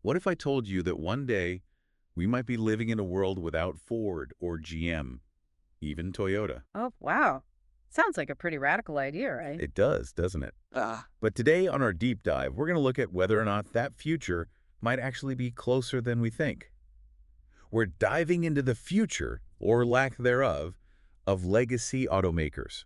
What if I told you that one day we might be living in a world without Ford or GM, even Toyota? Oh, wow. Sounds like a pretty radical idea, right? It does, doesn't it? But today on our deep dive, we're going to look at whether or not that future might actually be closer than we think. We're diving into the future, or lack thereof, of legacy automakers.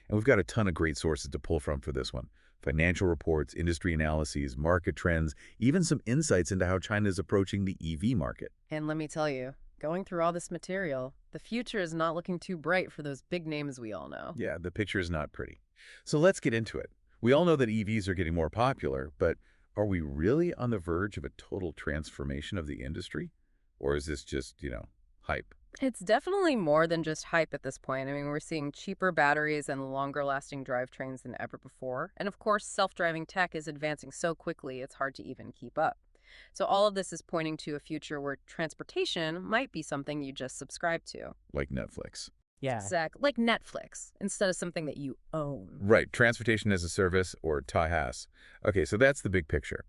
And we've got a ton of great sources to pull from for this one. Financial reports, industry analyses, market trends, even some insights into how China is approaching the EV market. And let me tell you, going through all this material, the future is not looking too bright for those big names we all know. Yeah, the picture is not pretty. So let's get into it. We all know that EVs are getting more popular, but are we really on the verge of a total transformation of the industry? Or is this just, hype? It's definitely more than just hype at this point. I mean, we're seeing cheaper batteries and longer lasting drivetrains than ever before. And of course, self-driving tech is advancing so quickly, it's hard to even keep up. So all of this is pointing to a future where transportation might be something you just subscribe to. Like Netflix. Yeah. Exactly. Like Netflix, instead of something that you own. Right, transportation as a service, or TAAS. Okay, so that's the big picture.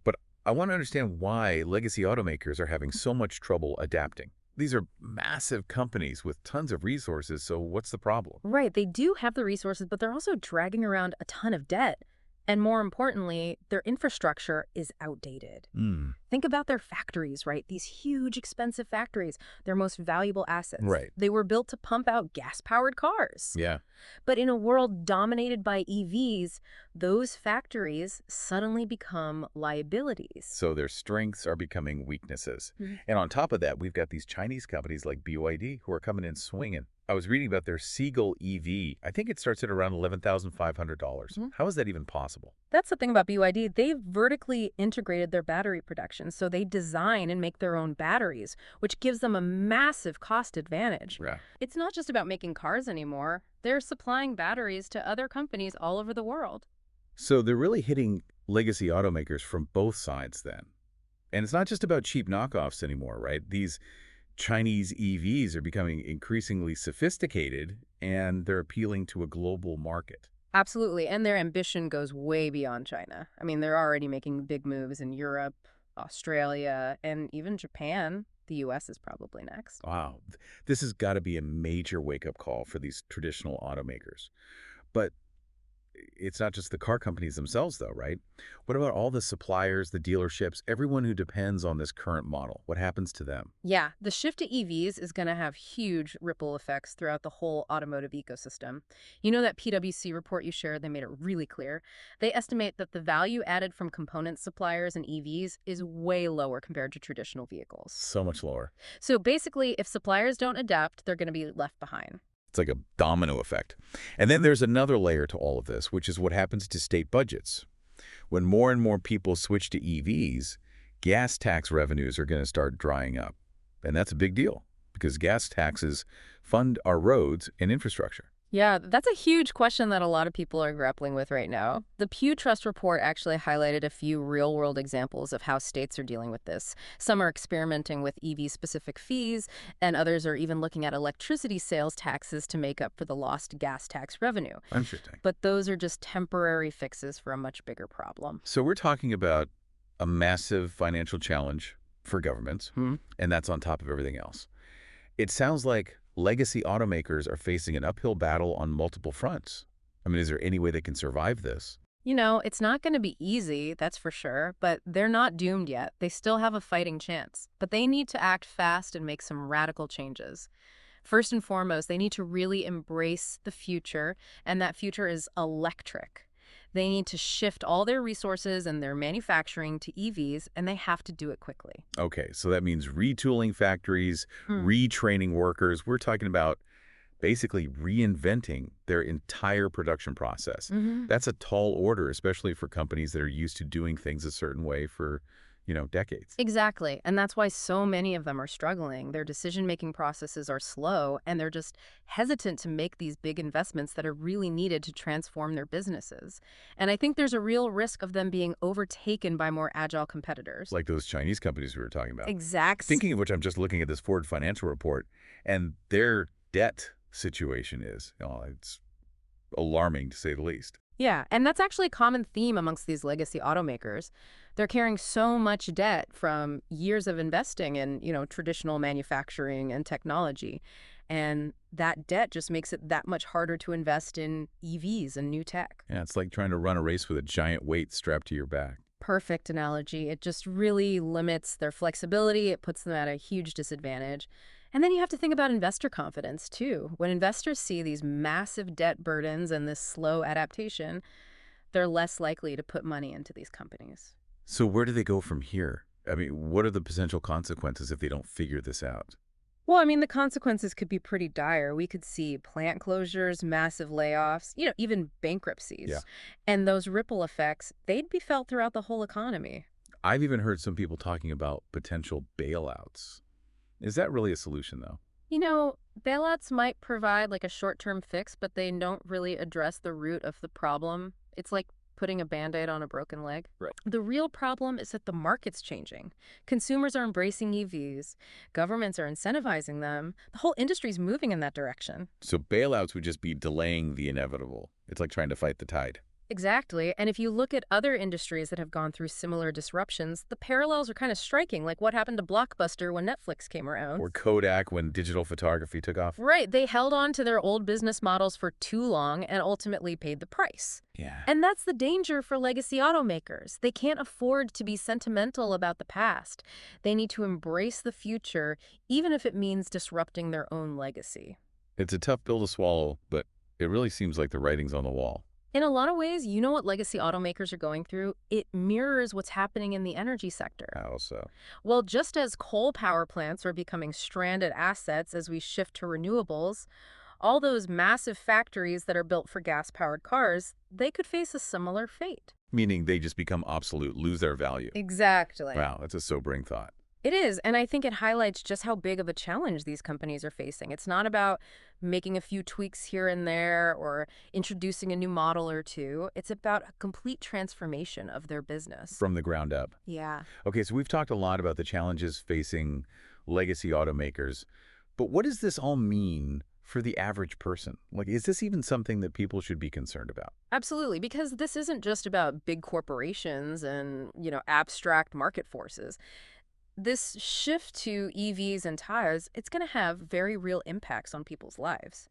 But I want to understand why legacy automakers are having so much trouble adapting. These are massive companies with tons of resources, so what's the problem? Right. They do have the resources, but they're also dragging around a ton of debt. And more importantly, their infrastructure is outdated. Hmm, Think about their factories, right? These huge, expensive factories, their most valuable assets. right. They were built to pump out gas-powered cars. Yeah. But in a world dominated by EVs, those factories suddenly become liabilities. So their strengths are becoming weaknesses. Mhm. And on top of that, we've got these Chinese companies like BYD who are coming in swinging. I was reading about their Seagull EV. I think it starts at around $11,500. Mhm. How is that even possible? That's the thing about BYD. They've vertically integrated their battery production, so they design and make their own batteries, which gives them a massive cost advantage. Yeah. It's not just about making cars anymore. They're supplying batteries to other companies all over the world. So they're really hitting legacy automakers from both sides then. And it's not just about cheap knockoffs anymore, right? These Chinese EVs are becoming increasingly sophisticated and they're appealing to a global market. Absolutely, and their ambition goes way beyond China. I mean, they're already making big moves in Europe, Australia, and even Japan. The US is probably next. Wow. This has got to be a major wake-up call for these traditional automakers. But it's not just the car companies themselves, though, right? What about all the suppliers, the dealerships, everyone who depends on this current model? What happens to them? Yeah, the shift to EVs is going to have huge ripple effects throughout the whole automotive ecosystem. You know that PwC report you shared, they made it really clear. They estimate that the value added from component suppliers in EVs is way lower compared to traditional vehicles. So much lower. So basically, if suppliers don't adapt, they're going to be left behind. It's like a domino effect. And then there's another layer to all of this, which is what happens to state budgets. When more and more people switch to EVs, gas tax revenues are going to start drying up. And that's a big deal because gas taxes fund our roads and infrastructure. Yeah, that's a huge question that a lot of people are grappling with right now. The Pew Trust report actually highlighted a few real-world examples of how states are dealing with this. Some are experimenting with EV-specific fees, and others are even looking at electricity sales taxes to make up for the lost gas tax revenue. Interesting. But those are just temporary fixes for a much bigger problem. So we're talking about a massive financial challenge for governments, and that's on top of everything else. It sounds like legacy automakers are facing an uphill battle on multiple fronts. I mean, is there any way they can survive this? You know, it's not going to be easy, that's for sure, but they're not doomed yet. They still have a fighting chance. But they need to act fast and make some radical changes. First and foremost, they need to really embrace the future, and that future is electric. They need to shift all their resources and their manufacturing to EVs, and they have to do it quickly. Okay, so that means retooling factories, Hmm. retraining workers. We're talking about basically reinventing their entire production process. Hmm. That's a tall order, especially for companies that are used to doing things a certain way for, decades. Exactly. And that's why so many of them are struggling. Their decision-making processes are slow, and they're just hesitant to make these big investments that are really needed to transform their businesses. And I think there's a real risk of them being overtaken by more agile competitors. Like those Chinese companies we were talking about. Exact. Thinking of which, I'm just looking at this Ford financial report, and their debt situation is, it's alarming to say the least. Yeah, and that's actually a common theme amongst these legacy automakers. They're carrying so much debt from years of investing in, traditional manufacturing and technology. And that debt just makes it that much harder to invest in EVs and new tech. Yeah, it's like trying to run a race with a giant weight strapped to your back. Perfect analogy. It just really limits their flexibility. It puts them at a huge disadvantage. And then you have to think about investor confidence, too. When investors see these massive debt burdens and this slow adaptation, they're less likely to put money into these companies. So where do they go from here? I mean, what are the potential consequences if they don't figure this out? Well, I mean, the consequences could be pretty dire. We could see plant closures, massive layoffs, even Yeah. bankruptcies. And those ripple effects, they'd be felt throughout the whole economy. I've even heard some people talking about potential bailouts. Is that really a solution, though? Bailouts might provide like a short-term fix, but they don't really address the root of the problem. It's like putting a Band-Aid on a broken leg. Right. The real problem is that the market's changing. Consumers are embracing EVs. Governments are incentivizing them. The whole industry's moving in that direction. So bailouts would just be delaying the inevitable. It's like trying to fight the tide. Exactly. And if you look at other industries that have gone through similar disruptions, the parallels are kind of striking, like what happened to Blockbuster when Netflix came around. Or Kodak when digital photography took off. Right. They held on to their old business models for too long and ultimately paid the price. Yeah. And that's the danger for legacy automakers. They can't afford to be sentimental about the past. They need to embrace the future, even if it means disrupting their own legacy. It's a tough pill to swallow, but it really seems like the writing's on the wall. In a lot of ways, you know what legacy automakers are going through? It mirrors what's happening in the energy sector. How so? Well, just as coal power plants are becoming stranded assets as we shift to renewables, all those massive factories that are built for gas-powered cars, they could face a similar fate. Meaning they just become obsolete, lose their value. Exactly. Wow, that's a sobering thought. It is, and I think it highlights just how big of a challenge these companies are facing. It's not about making a few tweaks here and there or introducing a new model or two. It's about a complete transformation of their business. From the ground up. Yeah. Okay, so we've talked a lot about the challenges facing legacy automakers, but what does this all mean for the average person? Like, is this even something that people should be concerned about? Absolutely, because this isn't just about big corporations and, abstract market forces. This shift to EVs and TAAS, it's going to have very real impacts on people's lives.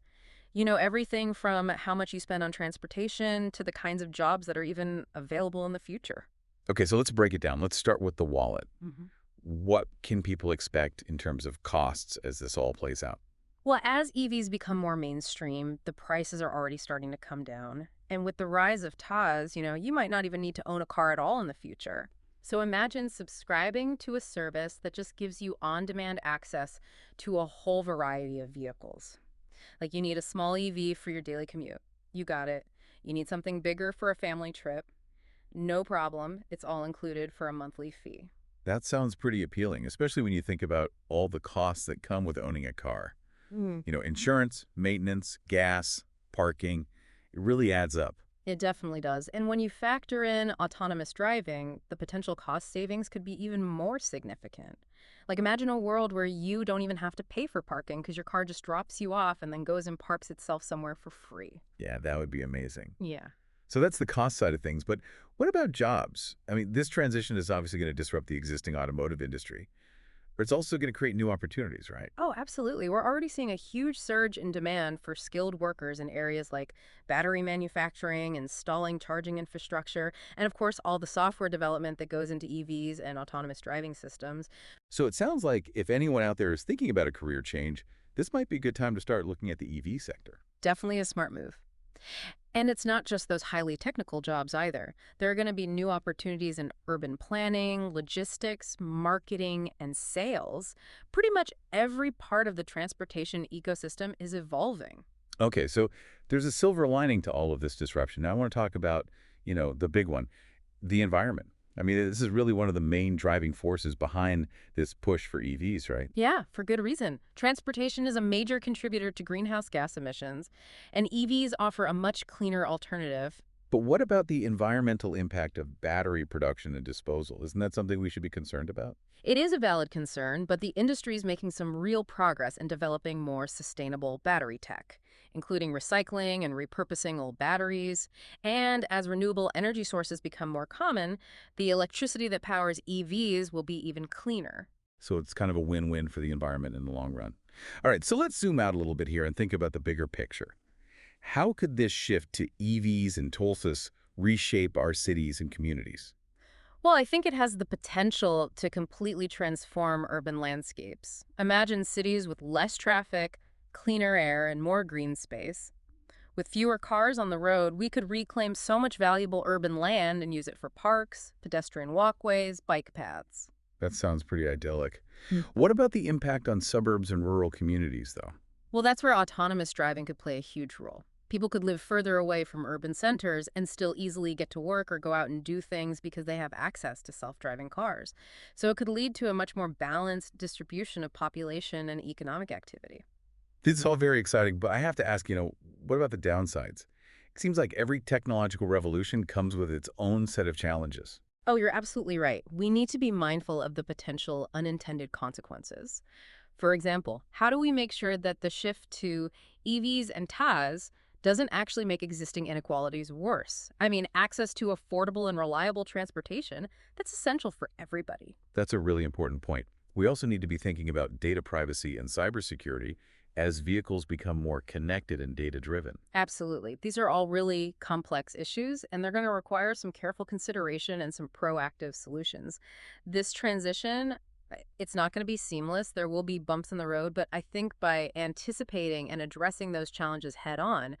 Everything from how much you spend on transportation to the kinds of jobs that are even available in the future. Okay, so let's break it down. Let's start with the wallet. hmm What can people expect in terms of costs as this all plays out? Well, as EVs become more mainstream, the prices are already starting to come down. And with the rise of TAAS, you might not even need to own a car at all in the future. So imagine subscribing to a service that just gives you on-demand access to a whole variety of vehicles. Like you need a small EV for your daily commute. You got it. You need something bigger for a family trip. No problem. It's all included for a monthly fee. That sounds pretty appealing, especially when you think about all the costs that come with owning a car. Mm. Insurance, maintenance, gas, parking, it really adds up. It definitely does. And when you factor in autonomous driving, the potential cost savings could be even more significant. Like imagine a world where you don't even have to pay for parking because your car just drops you off and then goes and parks itself somewhere for free. Yeah, that would be amazing. Yeah. So that's the cost side of things, but what about jobs? I mean, this transition is obviously going to disrupt the existing automotive industry, but it's also going to create new opportunities, right? Oh, absolutely. We're already seeing a huge surge in demand for skilled workers in areas like battery manufacturing, installing charging infrastructure, and of course, all the software development that goes into EVs and autonomous driving systems. So it sounds like if anyone out there is thinking about a career change, this might be a good time to start looking at the EV sector. Definitely a smart move. And it's not just those highly technical jobs either. There are going to be new opportunities in urban planning, logistics, marketing, and sales. Pretty much every part of the transportation ecosystem is evolving. Okay, so there's a silver lining to all of this disruption. Now I want to talk about, the big one, the environment. I mean, this is really one of the main driving forces behind this push for EVs, right? Yeah, for good reason. Transportation is a major contributor to greenhouse gas emissions, and EVs offer a much cleaner alternative. But what about the environmental impact of battery production and disposal? Isn't that something we should be concerned about? It is a valid concern, but the industry is making some real progress in developing more sustainable battery tech. including recycling and repurposing old batteries. And as renewable energy sources become more common, the electricity that powers EVs will be even cleaner. So it's kind of a win-win for the environment in the long run. All right, so let's zoom out a little bit here and think about the bigger picture. How could this shift to EVs and Tulsas reshape our cities and communities? Well, I think it has the potential to completely transform urban landscapes. Imagine cities with less traffic, cleaner air, and more green space. With fewer cars on the road, we could reclaim so much valuable urban land and use it for parks, pedestrian walkways, bike paths. That sounds pretty idyllic. What about the impact on suburbs and rural communities, though? Well, that's where autonomous driving could play a huge role. People could live further away from urban centers and still easily get to work or go out and do things because they have access to self-driving cars. So it could lead to a much more balanced distribution of population and economic activity. This is all very exciting, but I have to ask, what about the downsides? It seems like every technological revolution comes with its own set of challenges. Oh, you're absolutely right. We need to be mindful of the potential unintended consequences. For example, how do we make sure that the shift to EVs and TAAS doesn't actually make existing inequalities worse? I mean, access to affordable and reliable transportation, that's essential for everybody. That's a really important point. We also need to be thinking about data privacy and cybersecurity as vehicles become more connected and data-driven. Absolutely. These are all really complex issues, and they're going to require some careful consideration and some proactive solutions. This transition, it's not going to be seamless. There will be bumps in the road, but I think by anticipating and addressing those challenges head on,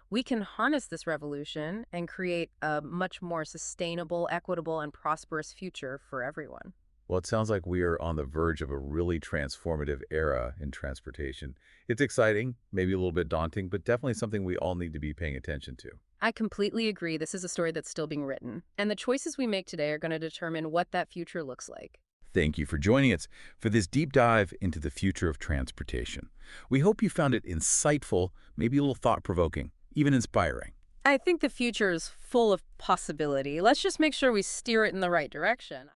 we can harness this revolution and create a much more sustainable, equitable, and prosperous future for everyone. Well, it sounds like we are on the verge of a really transformative era in transportation. It's exciting, maybe a little bit daunting, but definitely something we all need to be paying attention to. I completely agree. This is a story that's still being written, and the choices we make today are going to determine what that future looks like. Thank you for joining us for this deep dive into the future of transportation. We hope you found it insightful, maybe a little thought-provoking, even inspiring. I think the future is full of possibility. Let's just make sure we steer it in the right direction.